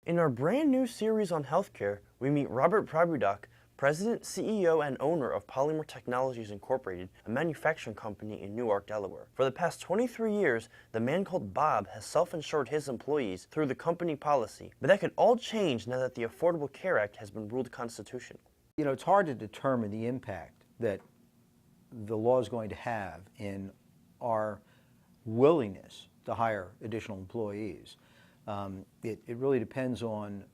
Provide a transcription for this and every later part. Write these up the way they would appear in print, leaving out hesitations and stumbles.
In our brand new series on healthcare, we meet Robert Prybutok, President, CEO, and owner of Polymer Technologies Incorporated, a manufacturing company in Newark, Delaware. For the past 23 years, the man called Bob has self-insured his employees through the company policy. But that could all change now that the Affordable Care Act has been ruled constitutional. You know, it's hard to determine the impact that the law is going to have in our willingness to hire additional employees. It really depends on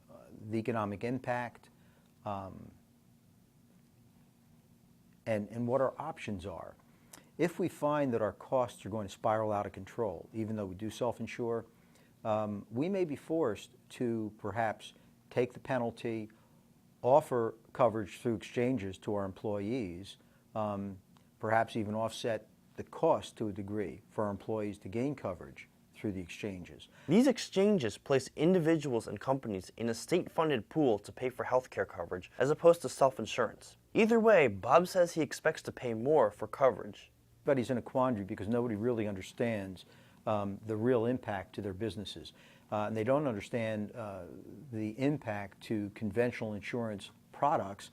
the economic impact and what our options are. If we find that our costs are going to spiral out of control, even though we do self-insure, we may be forced to perhaps take the penalty, offer coverage through exchanges to our employees, perhaps even offset the cost to a degree for our employees to gain coverage through the exchanges. These exchanges place individuals and companies in a state-funded pool to pay for health care coverage, as opposed to self-insurance. Either way, Bob says he expects to pay more for coverage. But he's in a quandary because nobody really understands the real impact to their businesses. And they don't understand the impact to conventional insurance products,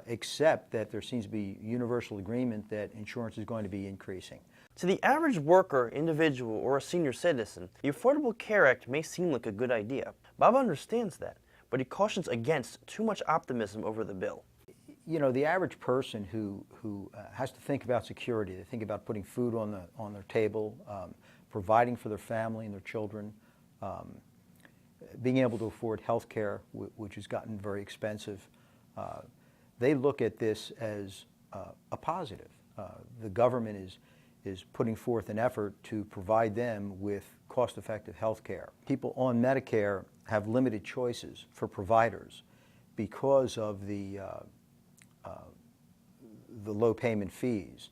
except that there seems to be universal agreement that insurance is going to be increasing. To the average worker, individual, or a senior citizen, the Affordable Care Act may seem like a good idea. Bob understands that, but he cautions against too much optimism over the bill. You know, the average person who has to think about security, they think about putting food on their table, providing for their family and their children, being able to afford health care, which has gotten very expensive. They look at this as a positive. The government is putting forth an effort to provide them with cost-effective health care. People on Medicare have limited choices for providers because of the low payment fees.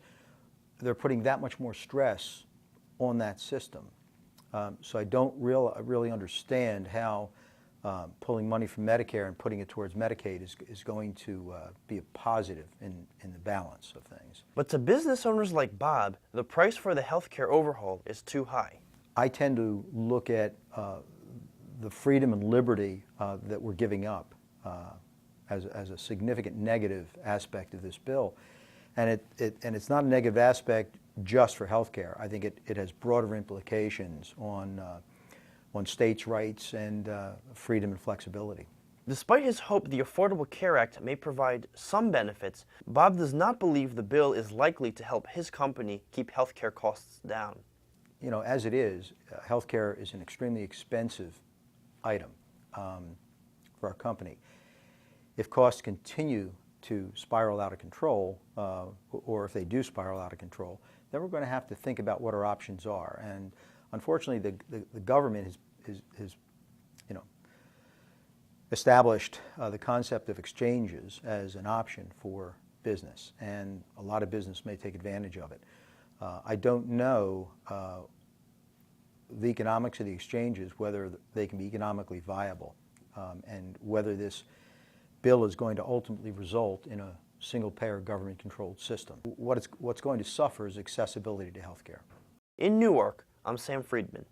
They're putting that much more stress on that system. So I don't really understand how pulling money from Medicare and putting it towards Medicaid is going to be a positive in the balance of things. But to business owners like Bob, the price for the healthcare overhaul is too high. I tend to look at the freedom and liberty that we're giving up as a significant negative aspect of this bill. And it's not a negative aspect just for healthcare. I think it has broader implications on states' rights and freedom and flexibility. Despite his hope the Affordable Care Act may provide some benefits, Bob does not believe the bill is likely to help his company keep healthcare costs down. You know, as it is, healthcare is an extremely expensive item for our company. If costs continue to spiral out of control, or if they do spiral out of control, then we're going to have to think about what our options are. And unfortunately, the government has established the concept of exchanges as an option for business, and a lot of business may take advantage of it. I don't know the economics of the exchanges, whether they can be economically viable, and whether this bill is going to ultimately result in a single-payer government-controlled system. What's going to suffer is accessibility to health care. In Newark, I'm Sam Friedman.